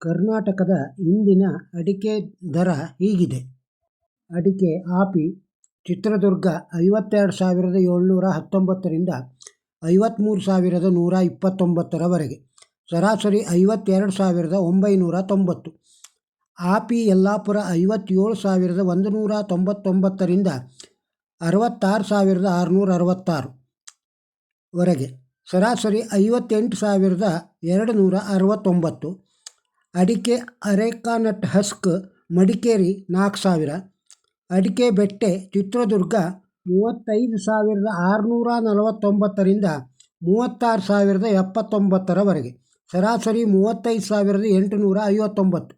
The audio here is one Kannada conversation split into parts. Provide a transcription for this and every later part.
ಕರ್ನಾಟಕದ ಇಂದಿನ ಅಡಿಕೆ ದರ ಹೀಗಿದೆ. ಅಡಿಕೆ ಆಪಿ ಚಿತ್ರದುರ್ಗ 52,719ರಿಂದ 53,129ರವರೆಗೆ, ಸರಾಸರಿ 52,990. ಆಪಿ ಯಲ್ಲಾಪುರ 57,199ರಿಂದ 66,666ವರೆಗೆ, ಸರಾಸರಿ 58,269. ಅಡಿಕೆ ಅರೇಕಾನಟ್ ಹಸ್ಕ್ ಮಡಿಕೇರಿ 4,000. ಅಡಿಕೆ ಬೆಟ್ಟೆ ಚಿತ್ರದುರ್ಗ 35,649ರಿಂದ 36,079ರವರೆಗೆ, ಸರಾಸರಿ 35,859.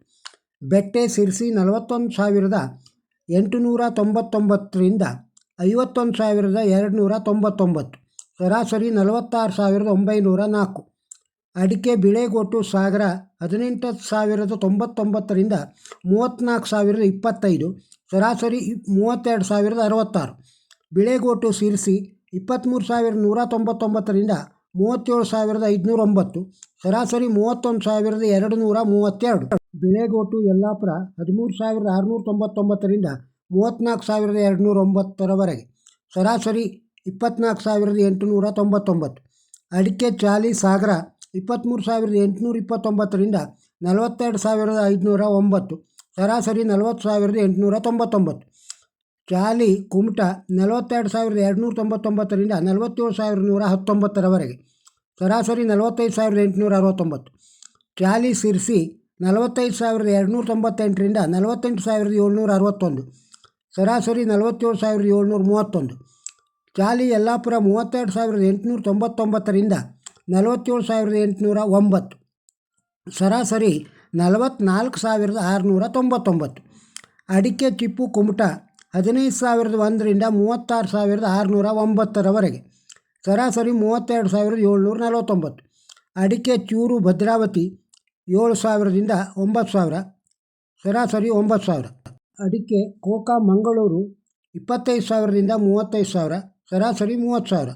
ಬೆಟ್ಟೆ ಸಿರ್ಸಿ 41,899ರಿಂದ 51,299, ಸರಾಸರಿ 46,904. ಅಡಿಕೆ ಬಿಳೆಗೋಟು ಸಾಗರ 18,099ರಿಂದ 34,025, ಸರಾಸರಿ 32,066. ಬಿಳೆಗೋಟು ಸಿರ್ಸಿ 23,199ರಿಂದ 37,509, ಸರಾಸರಿ 31,232. ಬಿಳೆಗೋಟು ಯಲ್ಲಾಪುರ 13,699ರಿಂದ 34,209ರವರೆಗೆ, ಸರಾಸರಿ 24,899. ಅಡಿಕೆ ಚಾಲಿ ಸಾಗರ 23,829ರಿಂದ 42,509, ಸರಾಸರಿ 40,899. ಚಾಲಿ ಕುಮಟ 42,299ರಿಂದ 47,119ರವರೆಗೆ, ಸರಾಸರಿ 45,869. ಚಾಲಿ ಸಿರ್ಸಿ 45,298ರಿಂದ 48,761, ಸರಾಸರಿ 47,731. ಚಾಲಿ ಯಲ್ಲಾಪುರ 32,899ರಿಂದ 47,809, ಸರಾಸರಿ 44,699. ಅಡಿಕೆ ಚಿಪ್ಪು ಕುಮಟ 15,001ರಿಂದ 36,609ರವರೆಗೆ, ಸರಾಸರಿ 32,749. ಅಡಿಕೆ ಚೂರು ಭದ್ರಾವತಿ 7,000ರಿಂದ 9,000, ಸರಾಸರಿ 9,000. ಅಡಿಕೆ ಕೋಕಾ ಮಂಗಳೂರು 25,000ರಿಂದ 35,000, ಸರಾಸರಿ 30,000.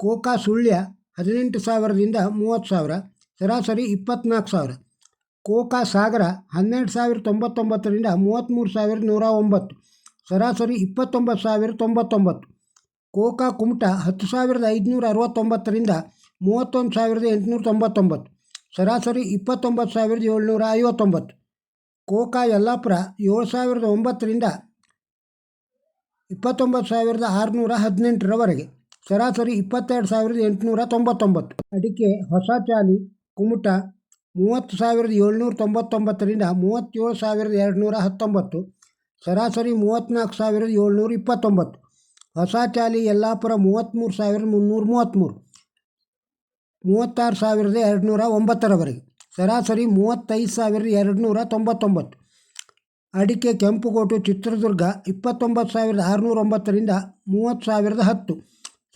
ಕೋಕಾ ಸುಳ್ಯ 18,000ರಿಂದ 30,000, ಸರಾಸರಿ 24,000. ಕೋಕಾ ಸಾಗರ 12,099ರಿಂದ 33,109, ಸರಾಸರಿ 29,099. ಕೋಕಾ ಕುಮಟ 10,569ರಿಂದ 31,899, ಸರಾಸರಿ 29,759. ಕೋಕಾ ಯಲ್ಲಾಪುರ 7,009ರಿಂದ 29,618ರವರೆಗೆ, ಸರಾಸರಿ 22,899. ಅಡಿಕೆ ಹೊಸ ಚಾಲಿ ಕುಮಟ 30,799ರಿಂದ 37,219, ಸರಾಸರಿ 34,729. ಹೊಸ ಚಾಲಿ ಯಲ್ಲಾಪುರ 33,333, 36,209ರವರೆಗೆ, ಸರಾಸರಿ 35,299. ಅಡಿಕೆ ಕೆಂಪುಗೋಟು ಚಿತ್ರದುರ್ಗ 29,609ರಿಂದ 30,010,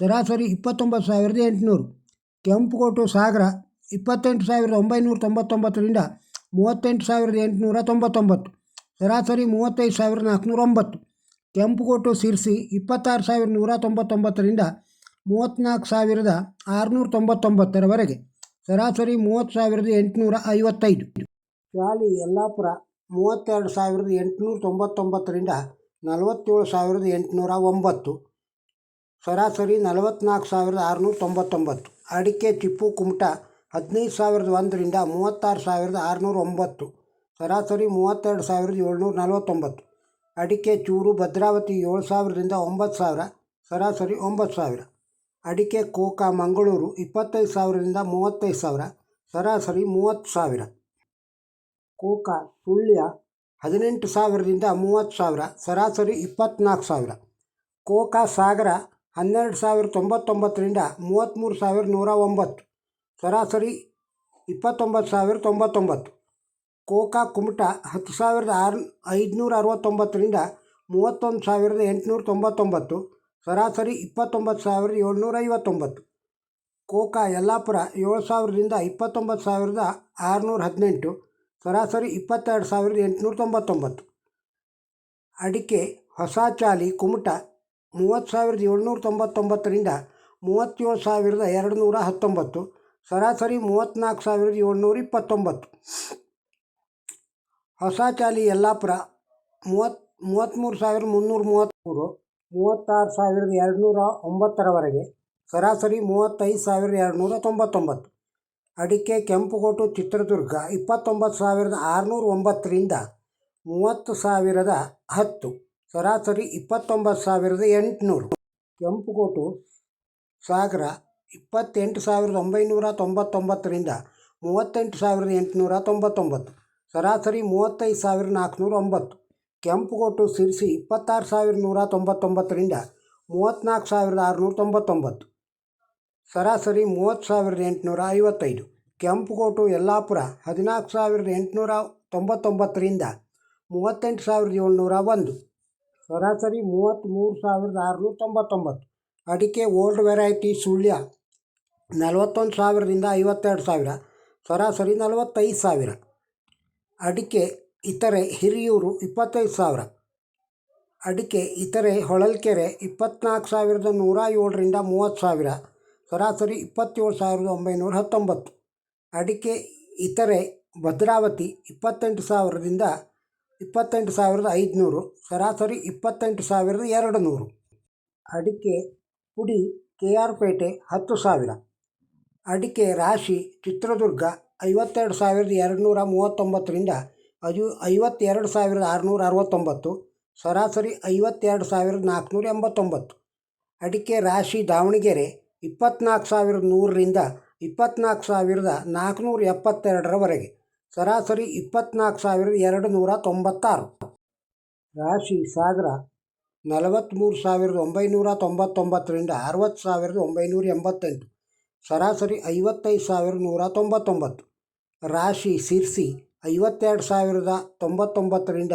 ಸರಾಸರಿ 29,800. ಕೆಂಪುಗೋಟು ಸಾಗರ 28,999ರಿಂದ 38,899, ಸರಾಸರಿ 35,409. ಕೆಂಪುಗೋಟು ಸಿರ್ಸಿ 26,199ರಿಂದ 34,699ರವರೆಗೆ, ಸರಾಸರಿ 30,855. ಚಾಲಿ ಯಲ್ಲಾಪುರ 32,899ರಿಂದ 47,809, ಸರಾಸರಿ 44,699. ಅಡಿಕೆ ಚಿಪ್ಪು ಕುಮಟ 15,001ರಿಂದ 36,609, ಸರಾಸರಿ 32,749. ಅಡಿಕೆ ಚೂರು ಭದ್ರಾವತಿ 7,000ರಿಂದ 9,000, ಸರಾಸರಿ 9,000. ಅಡಿಕೆ ಕೋಕಾ ಮಂಗಳೂರು 25,000ರಿಂದ 35,000, ಸರಾಸರಿ 30,000. ಕೋಕಾ ಸುಳ್ಯ 18,000ರಿಂದ 30,000, ಸರಾಸರಿ 24,000. ಕೋಕಾ ಸಾಗರ 12,099ರಿಂದ 33,109, ಸರಾಸರಿ 29,099. ಕೋಕಾ ಕುಮಟ 10,569ರಿಂದ 31,899, ಸರಾಸರಿ 29,759. ಕೋಕಾ ಯಲ್ಲಾಪುರ 7,000ರಿಂದ 29,618, ಸರಾಸರಿ 22,899. ಅಡಿಕೆ ಹೊಸ ಚಾಲಿ ಕುಮಟ 30,799ರಿಂದ 37,219, ಸರಾಸರಿ 34,729. ಹೊಸಚಾಲಿ ಯಲ್ಲಾಪುರ 33,333, 36,209ರವರೆಗೆ. ಸರಾಸರಿ 35,299. ಅಡಿಕೆ ಕೆಂಪುಗೋಟು ಚಿತ್ರದುರ್ಗ 29,609ರಿಂದ 30,010, ಸರಾಸರಿ 29,800. ಕೆಂಪುಗೋಟು ಸಾಗರ 28,999ರಿಂದ 38,899, ಸರಾಸರಿ 35,409. ಕೆಂಪುಗೋಟು ಸಿರ್ಸಿ 26,199ರಿಂದ 34,699, ಸರಾಸರಿ 30,855. ಕೆಂಪುಗೋಟು ಯಲ್ಲಾಪುರ 14,899ರಿಂದ 38,701, ಸರಾಸರಿ 33,699. ಅಡಿಕೆ ಓಲ್ಡ್ ವೆರೈಟಿ ಸುಳ್ಯ 41,000ರಿಂದ 52,000, ಸರಾಸರಿ 45,000. ಅಡಿಕೆ ಇತರೆ ಹಿರಿಯೂರು 25,000. ಅಡಿಕೆ ಇತರೆ ಹೊಳಲ್ಕೆರೆ 24,107ರಿಂದ 30,000, ಸರಾಸರಿ 27,919. ಅಡಿಕೆ ಇತರೆ ಭದ್ರಾವತಿ 28,000ರಿಂದ 28,500, ಸರಾಸರಿ 28,200. ಅಡಿಕೆ ಪುಡಿ KR ಪೇಟೆ 10,000. ಅಡಿಕೆ ರಾಶಿ ಚಿತ್ರದುರ್ಗ 52,239ರಿಂದ 52,669, ಸರಾಸರಿ 52,489. ಅಡಿಕೆ ರಾಶಿ ದಾವಣಗೆರೆ 24,100ರಿಂದ 24,472ರವರೆಗೆ, ಸರಾಸರಿ 24,296. ರಾಶಿ ಸಾಗರ 43,999ರಿಂದ 60,988, ಸರಾಸರಿ 55,199. ರಾಶಿ ಸಿರ್ಸಿ 52,099ರಿಂದ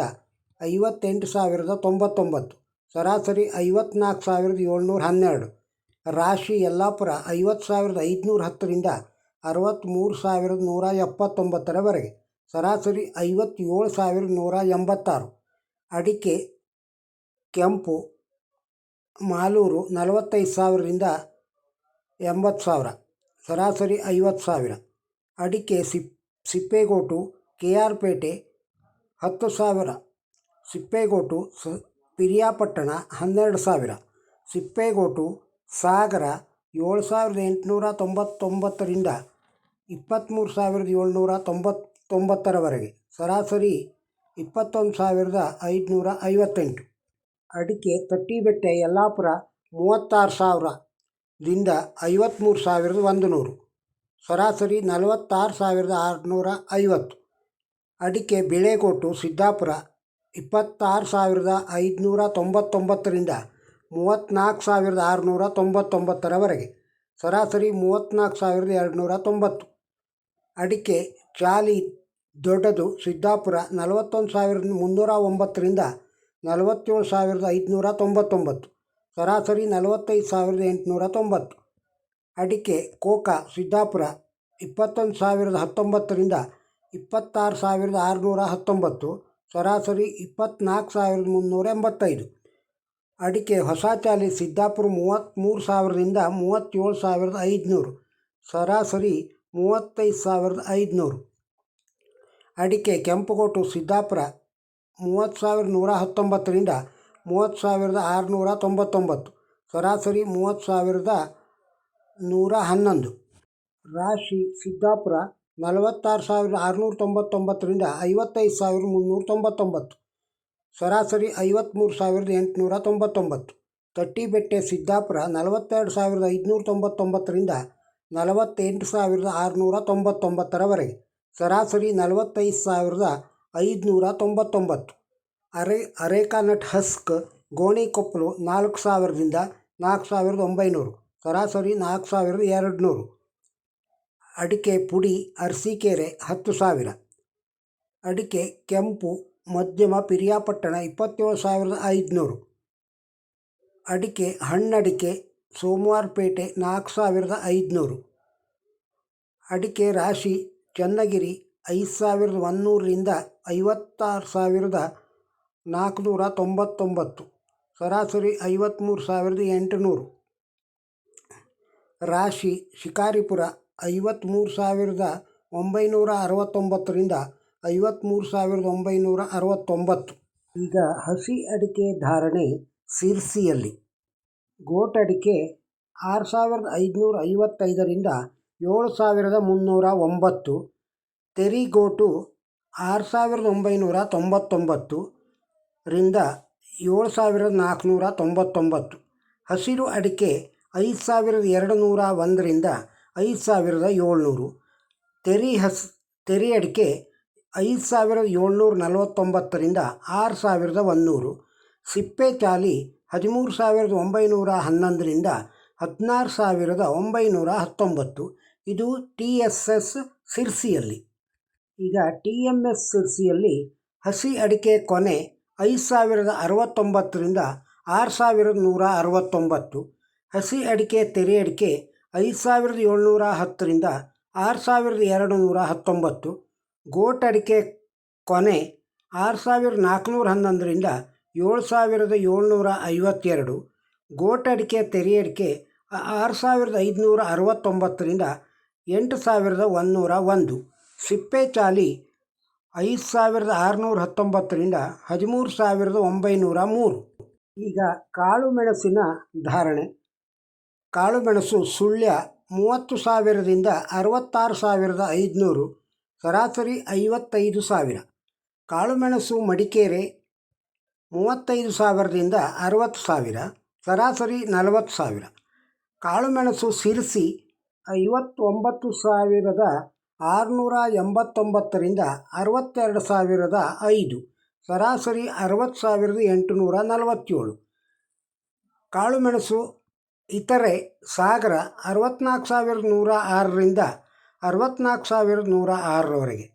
58,099, ಸರಾಸರಿ 54,712. ರಾಶಿ ಯಲ್ಲಾಪುರ 50,510ರಿಂದ 63,179ರವರೆಗೆ, ಸರಾಸರಿ 57,186. ಅಡಿಕೆ ಕೆಂಪು ಮಾಲೂರು 45,000ರಿಂದ 80,000, ಸರಾಸರಿ 50,000. ಅಡಿಕೆ ಸಿಪ್ಪೇಗೋಟು KR ಪೇಟೆ 10,000, ಸಿಪ್ಪೇಗೋಟು ಪಿರಿಯಾಪಟ್ಟಣ 12,000, ಸಿಪ್ಪೇಗೋಟು ಸಾಗರ 7,899ರಿಂದ 23,799ರವರೆಗೆ, ಸರಾಸರಿ 21,558. ಅಡಿಕೆ ತಟ್ಟಿಬೆಟ್ಟೆ ಯಲ್ಲಾಪುರ 36,000ದಿಂದ 53,100, ಸರಾಸರಿ 46,650. ಅಡಿಕೆ ಬಿಳೆಗೋಟು ಸಿದ್ದಾಪುರ 26,599ರಿಂದ 34,699ರವರೆಗೆ, ಸರಾಸರಿ 34,290. ಅಡಿಕೆ ಚಾಲಿ ದೊಡ್ಡದು ಸಿದ್ದಾಪುರ 41,309ರಿಂದ 47,599, ಸರಾಸರಿ 45,890. ಅಡಿಕೆ ಕೋಕಾ ಸಿದ್ದಾಪುರ 21,019ರಿಂದ 26,619, ಸರಾಸರಿ 24,385. ಅಡಿಕೆ ಹೊಸಚಾಲಿ ಸಿದ್ದಾಪುರ 33,000ರಿಂದ 37,500, ಸರಾಸರಿ 35,500. ಅಡಿಕೆ ಕೆಂಪುಗೋಟು ಸಿದ್ದಾಪುರ 30,119ರಿಂದ 30,699, ಸರಾಸರಿ 30,111. ರಾಶಿ ಸಿದ್ದಾಪುರ 46,699ರಿಂದ 55,399, ಸರಾಸರಿ 53,899. ತಟ್ಟಿಬೆಟ್ಟೆ ಸಿದ್ದಾಪುರ 42,599ರಿಂದ 48,699ರವರೆಗೆ, ಸರಾಸರಿ 45,599. ಅರೇಕಾನಟ್ ಹಸ್ಕ್ ಗೋಣಿಕೊಪ್ಪಲು 4,000ರಿಂದ 4,900, ಸರಾಸರಿ 4,200. ಅಡಿಕೆ ಪುಡಿ ಅರಸೀಕೆರೆ 10,000. ಅಡಿಕೆ ಕೆಂಪು ಮಧ್ಯಮ ಪಿರಿಯಾಪಟ್ಟಣ 27,500. ಅಡಿಕೆ ಹಣ್ಣಡಿಕೆ ಸೋಮವಾರಪೇಟೆ 4,500. ಅಡಿಕೆ ರಾಶಿ ಚನ್ನಗಿರಿ 5,100ರಿಂದ 56,499, ಸರಾಸರಿ 53,800. ರಾಶಿ ಶಿಕಾರಿಪುರ 53,969ರಿಂದ 53,969. ಈಗ ಹಸಿ ಅಡಿಕೆ ಧಾರಣೆ ಸಿರ್ಸಿಯಲ್ಲಿ. ಗೋಟ್ ಅಡಿಕೆ 6,555ರಿಂದ 7,309. ತೆರಿಗೋಟು 6,999ರಿಂದ 7,499. ಹಸಿರು ಅಡಿಕೆ 5,201ರಿಂದ 5,700. ತೆರಿ ಅಡಿಕೆ 5,749ರಿಂದ 6,100. ಸಿಪ್ಪೆ ಚಾಲಿ 13,911ರಿಂದ 16,919. ಇದು TSS ಸಿರ್ಸಿಯಲ್ಲಿ. ಈಗ TMS ಸಿರ್ಸಿಯಲ್ಲಿ ಹಸಿ ಅಡಿಕೆ ಕೊನೆ 5,069ರಿಂದ 6,169. ಹಸಿ ಅಡಿಕೆ ತೆರೆ ಅಡಿಕೆ 5,710ರಿಂದ 6,219. ಗೋಟ್ ಅಡಿಕೆ ಕೊನೆ 6,411ರಿಂದ 7,752. ಗೋಟ್ ಅಡಿಕೆ ತೆರೆ ಅಡಿಕೆ 6,569ರಿಂದ 8,101. ಸಿಪ್ಪೆ ಚಾಲಿ 5,619ರಿಂದ 13,903. ಈಗ ಕಾಳುಮೆಣಸಿನ ಧಾರಣೆ. ಕಾಳುಮೆಣಸು ಸುಳ್ಯ 30,000ರಿಂದ 66,500. ಸರಾಸರಿ 55,000. ಕಾಳುಮೆಣಸು ಮಡಿಕೇರಿ 35,000ರಿಂದ 60,000. ಸರಾಸರಿ 40,000. ಕಾಳುಮೆಣಸು ಸಿರ್ಸಿ 59,689ರಿಂದ 62,005. ಸರಾಸರಿ 60,847. ಕಾಳುಮೆಣಸು ಇತರೆ ಸಾಗರ 64,106ರಿಂದ 64,106ರವರೆಗೆ.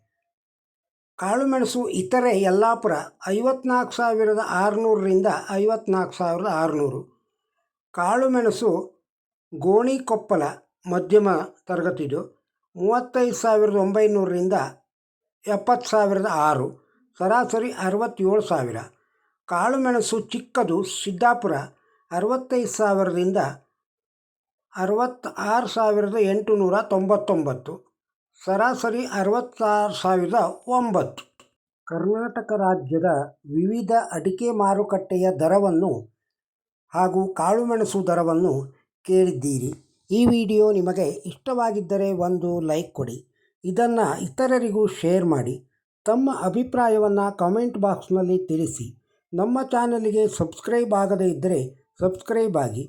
ಕಾಳುಮೆಣಸು ಇತರೆ ಯಲ್ಲಾಪುರ 54,600ರಿಂದ 54,600. ಕಾಳುಮೆಣಸು ಗೋಣಿಕೊಪ್ಪಲ ಮಧ್ಯಮ ತರಗತಿದು 35,900ರಿಂದ 70,006. ಸರಾಸರಿ 67,000. ಕಾಳುಮೆಣಸು ಚಿಕ್ಕದು ಸಿದ್ದಾಪುರ 65,000ರಿಂದ 66,899. ಸರಾಸರಿ 66,009. ಕರ್ನಾಟಕ ರಾಜ್ಯದ ವಿವಿಧ ಅಡಿಕೆ ಮಾರುಕಟ್ಟೆಯ ದರವನ್ನು ಹಾಗೂ ಕಾಳುಮೆಣಸು ದರವನ್ನು ಕೇಳಿದ್ದೀರಿ. ಈ ವಿಡಿಯೋ ನಿಮಗೆ ಇಷ್ಟವಾಗಿದ್ದರೆ ಒಂದು ಲೈಕ್ ಕೊಡಿ. ಇದನ್ನು ಇತರರಿಗೂ ಶೇರ್ ಮಾಡಿ. ತಮ್ಮ ಅಭಿಪ್ರಾಯವನ್ನು ಕಾಮೆಂಟ್ ಬಾಕ್ಸ್ನಲ್ಲಿ ತಿಳಿಸಿ. ನಮ್ಮ ಚಾನಲಿಗೆ ಸಬ್ಸ್ಕ್ರೈಬ್ ಆಗದೇ ಇದ್ದರೆ ಸಬ್ಸ್ಕ್ರೈಬ್ ಆಗಿ.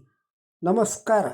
ನಮಸ್ಕಾರ.